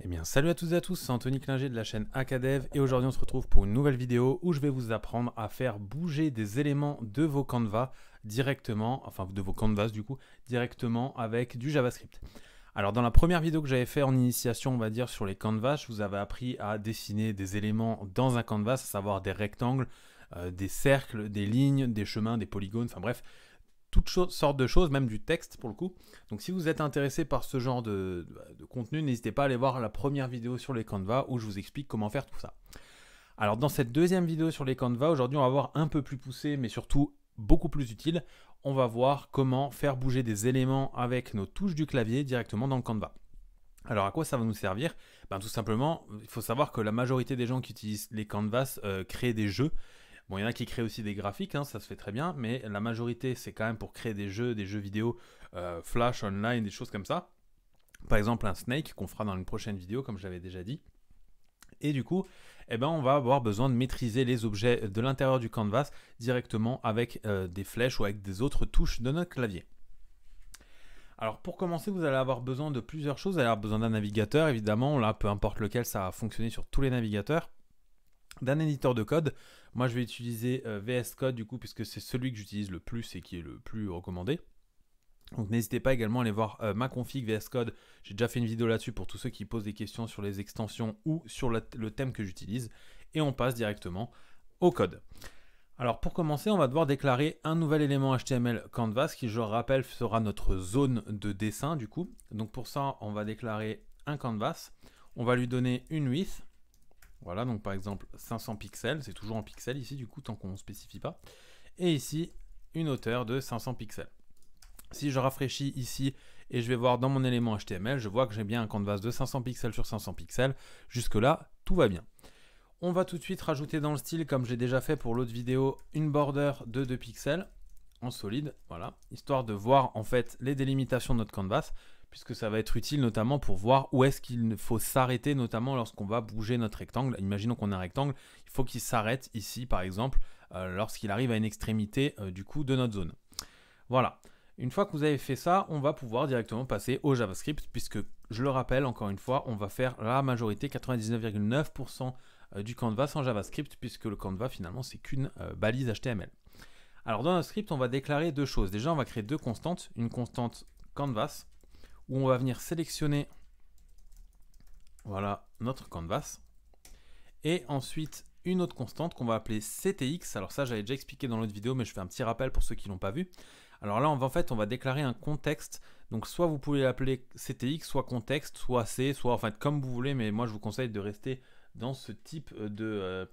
Eh bien, salut à toutes et à tous, c'est Anthony Klinger de la chaîne Acadev et aujourd'hui on se retrouve pour une nouvelle vidéo où je vais vous apprendre à faire bouger des éléments de vos canvas directement, enfin de vos canvas du coup, directement avec du JavaScript. Alors dans la première vidéo que j'avais fait en initiation, on va dire sur les canvas, je vous avais appris à dessiner des éléments dans un canvas, à savoir des rectangles, des cercles, des lignes, des chemins, des polygones, enfin bref, toutes sortes de choses, même du texte pour le coup. Donc si vous êtes intéressé par ce genre de contenu, n'hésitez pas à aller voir la première vidéo sur les canvas où je vous explique comment faire tout ça. Alors dans cette deuxième vidéo sur les canvas, aujourd'hui on va voir un peu plus poussé, mais surtout beaucoup plus utile. On va voir comment faire bouger des éléments avec nos touches du clavier directement dans le canvas. Alors à quoi ça va nous servir? Tout simplement, il faut savoir que la majorité des gens qui utilisent les canvas créent des jeux. Bon, il y en a qui créent aussi des graphiques, hein, ça se fait très bien, mais la majorité, c'est quand même pour créer des jeux vidéo flash, online, des choses comme ça. Par exemple, un Snake qu'on fera dans une prochaine vidéo, comme je l'avais déjà dit. Et du coup, on va avoir besoin de maîtriser les objets de l'intérieur du canvas directement avec des flèches ou avec des autres touches de notre clavier. Alors pour commencer, vous allez avoir besoin de plusieurs choses. Vous allez avoir besoin d'un navigateur, évidemment, là, peu importe lequel, ça va fonctionner sur tous les navigateurs. D'un éditeur de code. Moi, je vais utiliser VS Code du coup, puisque c'est celui que j'utilise le plus et qui est le plus recommandé. Donc n'hésitez pas également à aller voir ma config VS Code. J'ai déjà fait une vidéo là-dessus pour tous ceux qui posent des questions sur les extensions ou sur le thème que j'utilise. Et on passe directement au code. Alors pour commencer, on va devoir déclarer un nouvel élément HTML Canvas qui, je le rappelle, sera notre zone de dessin du coup. Donc pour ça, on va déclarer un canvas. On va lui donner une width. Voilà, donc par exemple 500 pixels, c'est toujours en pixels ici du coup tant qu'on ne spécifie pas. Et ici, une hauteur de 500 pixels. Si je rafraîchis ici et je vais voir dans mon élément HTML, je vois que j'ai bien un canvas de 500 pixels sur 500 pixels. Jusque là, tout va bien. On va tout de suite rajouter dans le style, comme j'ai déjà fait pour l'autre vidéo, une border de 2 pixels en solide, voilà, histoire de voir en fait les délimitations de notre canvas, puisque ça va être utile notamment pour voir où est-ce qu'il faut s'arrêter, notamment lorsqu'on va bouger notre rectangle. Imaginons qu'on a un rectangle, il faut qu'il s'arrête ici par exemple, lorsqu'il arrive à une extrémité du coup de notre zone. Voilà. Une fois que vous avez fait ça, on va pouvoir directement passer au JavaScript, puisque je le rappelle encore une fois, on va faire la majorité, 99,9% du canvas en JavaScript, puisque le canvas finalement c'est qu'une balise HTML. Alors dans notre script, on va déclarer deux choses. Déjà, on va créer deux constantes. Une constante canvas, où on va venir sélectionner voilà, notre canvas. Et ensuite, une autre constante qu'on va appeler CTX. Alors ça, j'avais déjà expliqué dans l'autre vidéo, mais je fais un petit rappel pour ceux qui ne l'ont pas vu. Alors là, on va déclarer un contexte. Donc soit vous pouvez l'appeler CTX, soit contexte, soit C, soit en fait comme vous voulez, mais moi je vous conseille de rester dans ce type de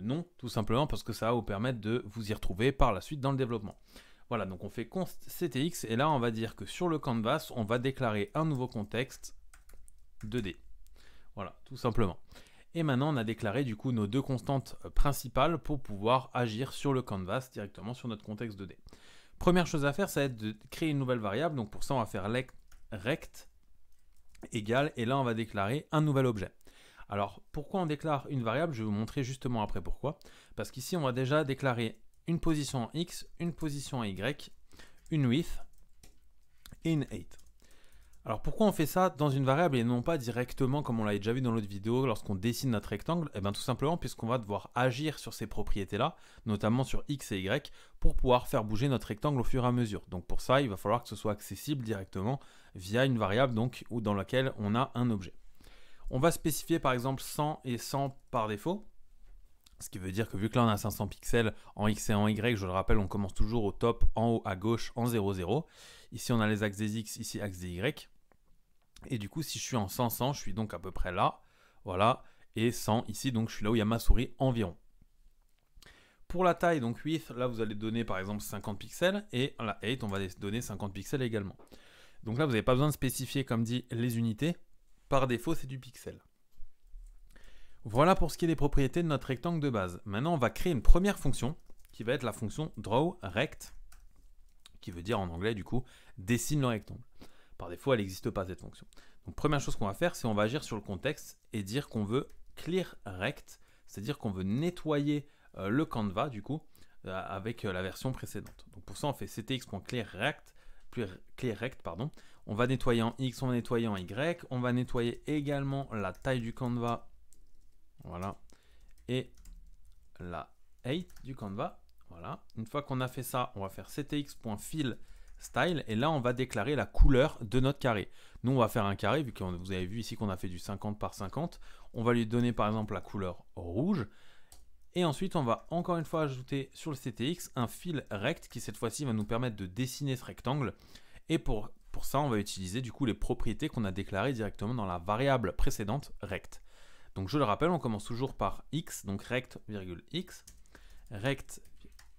nom, tout simplement, parce que ça va vous permettre de vous y retrouver par la suite dans le développement. Voilà, donc on fait const CTX, et là on va dire que sur le canvas, on va déclarer un nouveau contexte 2D. Voilà, tout simplement. Et maintenant, on a déclaré du coup nos deux constantes principales pour pouvoir agir sur le canvas directement sur notre contexte 2D. Première chose à faire, ça va être de créer une nouvelle variable. Donc pour ça, on va faire rect égale, et là on va déclarer un nouvel objet. Alors pourquoi on déclare une variable? Je vais vous montrer justement après pourquoi. Parce qu'ici, on va déjà déclarer une position en X, une position en Y, une width et une height. Alors pourquoi on fait ça dans une variable et non pas directement comme on l'avait déjà vu dans l'autre vidéo lorsqu'on dessine notre rectangle? Eh bien tout simplement puisqu'on va devoir agir sur ces propriétés-là, notamment sur X et Y, pour pouvoir faire bouger notre rectangle au fur et à mesure. Donc pour ça, il va falloir que ce soit accessible directement via une variable donc, ou dans laquelle on a un objet. On va spécifier par exemple 100 et 100 par défaut. Ce qui veut dire que vu que là on a 500 pixels en X et en Y, je le rappelle, on commence toujours au top, en haut à gauche, en 0, 0. Ici on a les axes des X, ici axe des Y. Et du coup, si je suis en 100, 100, je suis donc à peu près là. Voilà. Et 100 ici, donc je suis là où il y a ma souris environ. Pour la taille, donc width, là vous allez donner par exemple 50 pixels. Et la height, on va donner 50 pixels également. Donc là, vous n'avez pas besoin de spécifier, comme dit, les unités. Par défaut, c'est du pixel. Voilà pour ce qui est des propriétés de notre rectangle de base. Maintenant, on va créer une première fonction qui va être la fonction drawRect, qui veut dire en anglais, du coup, dessine le rectangle. Par défaut, elle n'existe pas cette fonction. Donc première chose qu'on va faire, c'est on va agir sur le contexte et dire qu'on veut clear rect, c'est-à-dire qu'on veut nettoyer le canvas du coup avec la version précédente. Donc pour ça, on fait ctx.clearRect, pardon. On va nettoyer en X, on va nettoyer en Y. On va nettoyer également la taille du canevas. Voilà. Et la height du canevas. Voilà. Une fois qu'on a fait ça, on va faire ctx.fill style. Et là, on va déclarer la couleur de notre carré. Nous, on va faire un carré, vu que vous avez vu ici qu'on a fait du 50 par 50. On va lui donner par exemple la couleur rouge. Et ensuite, on va encore une fois ajouter sur le CTX un fil rect qui cette fois-ci va nous permettre de dessiner ce rectangle. Et pour ça, on va utiliser du coup les propriétés qu'on a déclarées directement dans la variable précédente rect. Donc je le rappelle, on commence toujours par x, donc rect, x, rect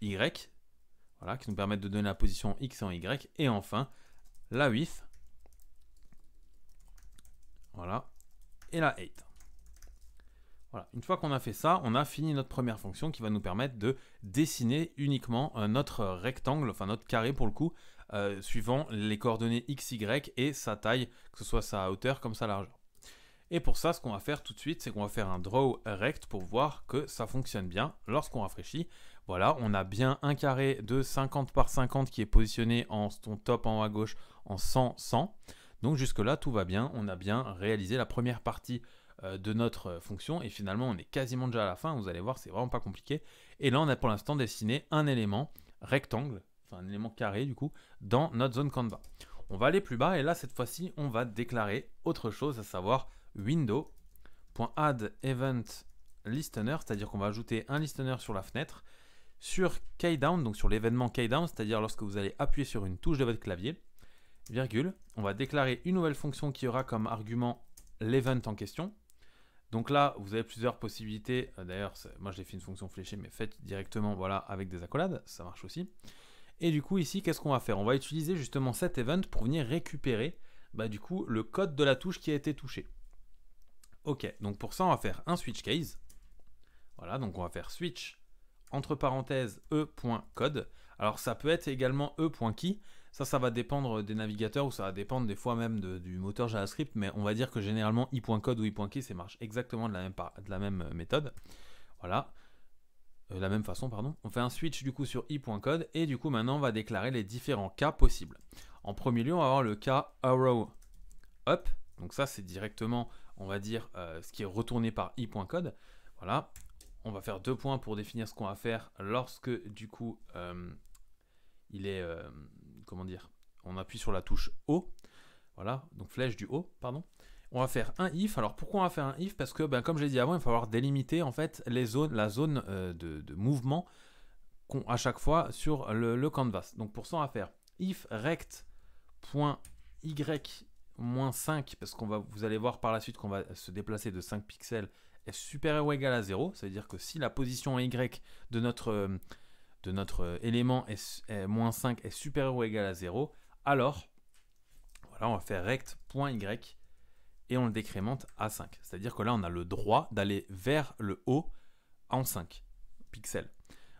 y, voilà, qui nous permettent de donner la position x en y, et enfin la width, voilà, et la height. Voilà. Une fois qu'on a fait ça, on a fini notre première fonction qui va nous permettre de dessiner uniquement notre rectangle, enfin notre carré pour le coup, suivant les coordonnées x, y et sa taille, que ce soit sa hauteur comme sa largeur. Et pour ça, ce qu'on va faire tout de suite, c'est qu'on va faire un draw rect pour voir que ça fonctionne bien. Lorsqu'on rafraîchit, voilà, on a bien un carré de 50 par 50 qui est positionné en son top en haut à gauche en 100, 100. Donc jusque là, tout va bien. On a bien réalisé la première partie de notre fonction et finalement on est quasiment déjà à la fin, vous allez voir c'est vraiment pas compliqué. Et là on a pour l'instant dessiné un élément rectangle, enfin un élément carré du coup, dans notre zone canvas. On va aller plus bas et là cette fois-ci on va déclarer autre chose, à savoir window.addEventListener, c'est-à-dire qu'on va ajouter un listener sur la fenêtre sur keydown, donc sur l'événement keydown, c'est-à-dire lorsque vous allez appuyer sur une touche de votre clavier, virgule, on va déclarer une nouvelle fonction qui aura comme argument l'event en question. Donc là, vous avez plusieurs possibilités. D'ailleurs, moi j'ai fait une fonction fléchée, mais faites directement voilà, avec des accolades, ça marche aussi. Et du coup, ici, qu'est-ce qu'on va faire? On va utiliser justement cet event pour venir récupérer du coup, le code de la touche qui a été touchée. Ok, donc pour ça, on va faire un switch case. Voilà, donc on va faire switch entre parenthèses e.code. Alors ça peut être également e.key. Ça va dépendre des navigateurs ou ça va dépendre des fois même du moteur JavaScript, mais on va dire que généralement i.code ou i.key, ça marche exactement de la même méthode. Voilà, la même façon, pardon. On fait un switch du coup sur i.code et du coup maintenant on va déclarer les différents cas possibles. En premier lieu, on va avoir le cas arrow up. Donc ça c'est directement, on va dire, ce qui est retourné par i.code. Voilà, on va faire 2 points pour définir ce qu'on va faire lorsque du coup il est... comment dire, on appuie sur la touche O, voilà, donc flèche du haut, pardon. On va faire un if. Alors pourquoi on va faire un if? Parce que comme j'ai dit avant, il va falloir délimiter en fait la zone de mouvement à chaque fois sur le canvas. Donc pour ça on va faire if rect.y-5, parce vous allez voir par la suite qu'on va se déplacer de 5 pixels est supérieur ou égal à 0. Ça veut dire que si la position y de notre élément moins 5 est supérieur ou égal à 0, alors voilà, on va faire rect.y et on le décrémente à 5. C'est-à-dire que là, on a le droit d'aller vers le haut en 5 pixels.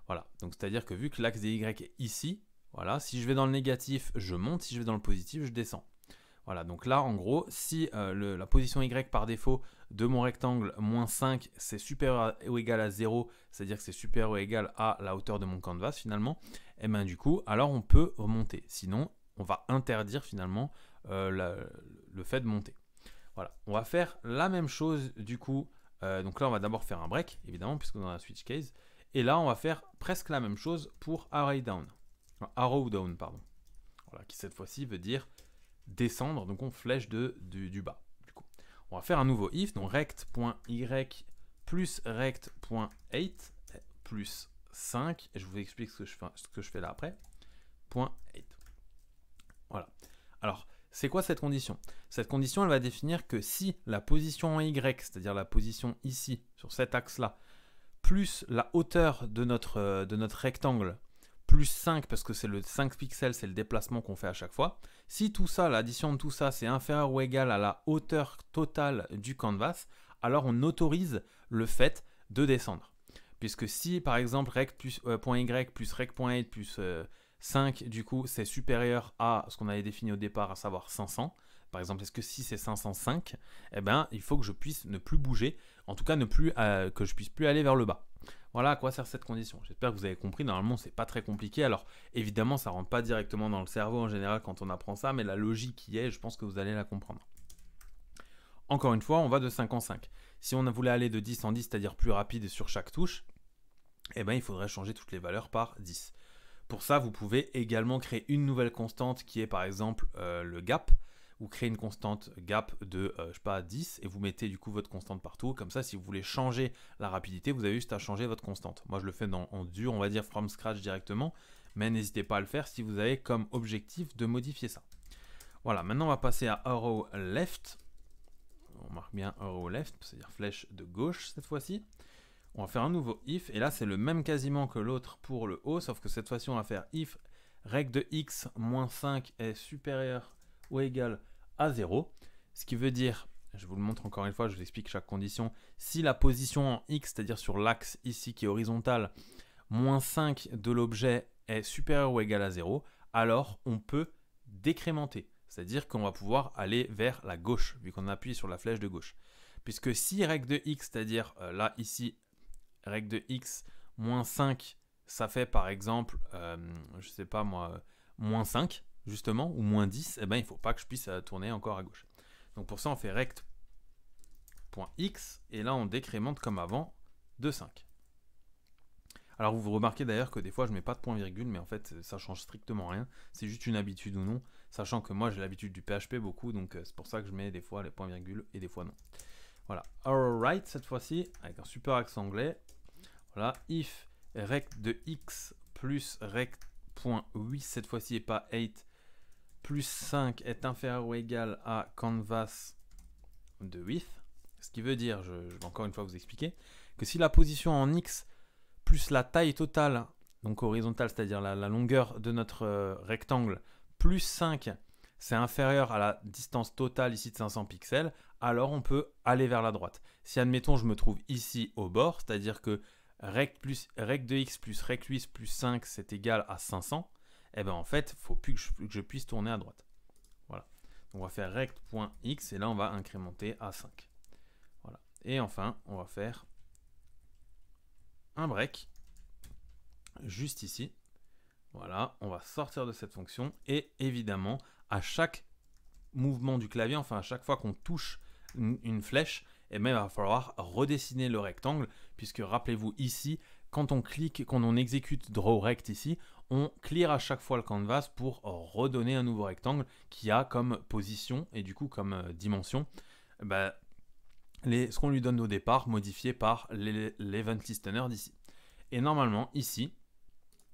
Voilà, donc c'est-à-dire que vu que l'axe des y est ici, voilà, si je vais dans le négatif, je monte, si je vais dans le positif, je descends. Voilà, donc là, en gros, si la position y par défaut de mon rectangle, moins 5, c'est supérieur ou égal à 0, c'est-à-dire que c'est supérieur ou égal à la hauteur de mon canvas finalement, et bien du coup, alors on peut remonter. Sinon, on va interdire finalement le fait de monter. Voilà, on va faire la même chose du coup. Donc là, on va d'abord faire un break, évidemment, puisque dans la switch case. Et là, on va faire presque la même chose pour arrow down, pardon. Voilà, qui cette fois-ci veut dire descendre, donc on flèche du bas. Du coup, on va faire un nouveau if, donc rect.y plus rect.height plus 5, et je vous explique ce que je fais là après, .8. Voilà. Alors, c'est quoi cette condition? Cette condition, elle va définir que si la position en y, c'est-à-dire la position ici, sur cet axe-là, plus la hauteur de notre rectangle, plus 5, parce que c'est le 5 pixels, c'est le déplacement qu'on fait à chaque fois. Si tout ça, l'addition de tout ça, c'est inférieur ou égal à la hauteur totale du canvas, alors on autorise le fait de descendre. Puisque si, par exemple, rect.y plus rect.8 plus 5, du coup, c'est supérieur à ce qu'on avait défini au départ, à savoir 500. Par exemple, est-ce que si c'est 505, eh ben, il faut que je puisse ne plus bouger, en tout cas que je puisse plus aller vers le bas. Voilà à quoi sert cette condition. J'espère que vous avez compris. Normalement, c'est pas très compliqué. Alors, évidemment, ça rentre pas directement dans le cerveau en général quand on apprend ça, mais la logique y est, je pense que vous allez la comprendre. Encore une fois, on va de 5 en 5. Si on voulait aller de 10 en 10, c'est-à-dire plus rapide sur chaque touche, eh ben, il faudrait changer toutes les valeurs par 10. Pour ça, vous pouvez également créer une nouvelle constante qui est par exemple le gap. Vous créez une constante gap de, je sais pas, 10 et vous mettez du coup votre constante partout. Comme ça, si vous voulez changer la rapidité, vous avez juste à changer votre constante. Moi, je le fais en dur, on va dire from scratch directement, mais n'hésitez pas à le faire si vous avez comme objectif de modifier ça. Voilà, maintenant on va passer à arrow left. On marque bien arrow left, c'est-à-dire flèche de gauche cette fois-ci. On va faire un nouveau if, et là c'est le même quasiment que l'autre pour le haut, sauf que cette fois-ci on va faire if rect de x moins 5 est supérieur ou égal à 0. Ce qui veut dire, je vous le montre encore une fois, je vous explique chaque condition, si la position en x, c'est-à-dire sur l'axe ici qui est horizontal, moins 5 de l'objet est supérieur ou égal à 0, alors on peut décrémenter. C'est-à-dire qu'on va pouvoir aller vers la gauche, vu qu'on appuie sur la flèche de gauche. Puisque si rect de x, c'est-à-dire là, ici, rect de x moins 5, ça fait par exemple, je sais pas moi, moins 5, justement, ou moins 10, eh ben, il ne faut pas que je puisse tourner encore à gauche. Donc pour ça, on fait rect.x, et là, on décrémente comme avant de 5. Alors vous remarquez d'ailleurs que des fois je mets pas de point virgule, mais en fait ça change strictement rien, c'est juste une habitude ou non, sachant que moi j'ai l'habitude du PHP beaucoup, donc c'est pour ça que je mets des fois les points virgules et des fois non. Voilà, arrow right cette fois-ci, avec un super accent anglais. Voilà, if rect de x plus rect.8 cette fois-ci et pas 8 plus 5 est inférieur ou égal à canvas de width, ce qui veut dire, je vais encore une fois vous expliquer, que si la position en x plus la taille totale, donc horizontale, c'est-à-dire la longueur de notre rectangle, plus 5, c'est inférieur à la distance totale ici de 500 pixels, alors on peut aller vers la droite. Si admettons je me trouve ici au bord, c'est-à-dire que rect de x plus rect 8 plus 5 c'est égal à 500, et bien en fait, il ne faut plus que je puisse tourner à droite. Voilà. Donc on va faire rect.x et là on va incrémenter à 5. Voilà. Et enfin, on va faire un break juste ici. Voilà, on va sortir de cette fonction et évidemment à chaque mouvement du clavier, enfin à chaque fois qu'on touche une flèche, et même il va falloir redessiner le rectangle, puisque rappelez-vous ici, quand on clique, quand on exécute draw rect ici, on clear à chaque fois le canvas pour redonner un nouveau rectangle qui a comme position et du coup comme dimension ce qu'on lui donne au départ, modifié par l'event listener d'ici. Et normalement, ici,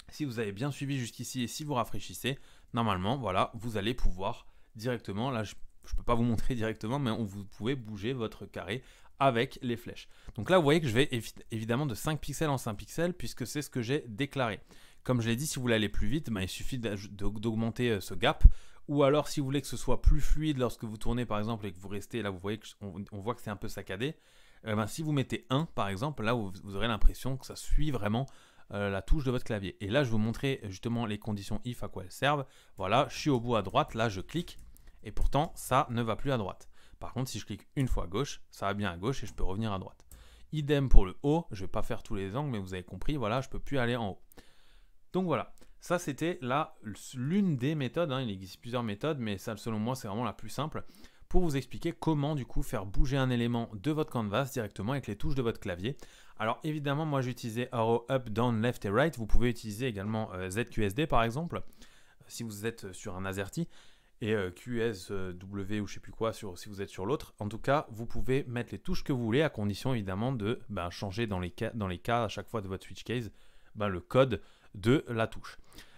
si vous avez bien suivi jusqu'ici et si vous rafraîchissez, normalement, voilà, vous allez pouvoir directement, là je ne peux pas vous montrer directement, mais vous pouvez bouger votre carré avec les flèches. Donc là, vous voyez que je vais évidemment de 5 pixels en 5 pixels, puisque c'est ce que j'ai déclaré. Comme je l'ai dit, si vous voulez aller plus vite, il suffit d'augmenter ce gap. Ou alors, si vous voulez que ce soit plus fluide lorsque vous tournez, par exemple, et que vous restez, là, vous voyez qu'on voit que c'est un peu saccadé. Si vous mettez 1, par exemple, là, vous aurez l'impression que ça suit vraiment la touche de votre clavier. Et là, je vais vous montrer justement les conditions if, à quoi elles servent. Voilà, je suis au bout à droite, là, je clique, et pourtant, ça ne va plus à droite. Par contre, si je clique une fois à gauche, ça va bien à gauche et je peux revenir à droite. Idem pour le haut, je ne vais pas faire tous les angles, mais vous avez compris, voilà, je ne peux plus aller en haut. Donc voilà, ça c'était l'une des méthodes, il existe plusieurs méthodes, mais ça selon moi c'est vraiment la plus simple, pour vous expliquer comment du coup faire bouger un élément de votre canvas directement avec les touches de votre clavier. Alors évidemment, moi j'ai utilisé arrow up, down, left et right, vous pouvez utiliser également ZQSD par exemple, si vous êtes sur un AZERTY, et QSW ou je sais plus quoi si vous êtes sur l'autre. En tout cas, vous pouvez mettre les touches que vous voulez à condition évidemment de changer dans les cas à chaque fois de votre switch case le code de la touche.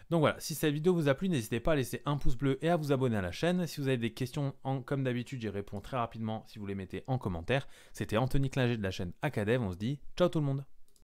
Donc voilà, si cette vidéo vous a plu, n'hésitez pas à laisser un pouce bleu et à vous abonner à la chaîne. Si vous avez des questions, comme d'habitude, j'y réponds très rapidement si vous les mettez en commentaire. C'était Anthony Klinger de la chaîne Acadev, on se dit ciao tout le monde.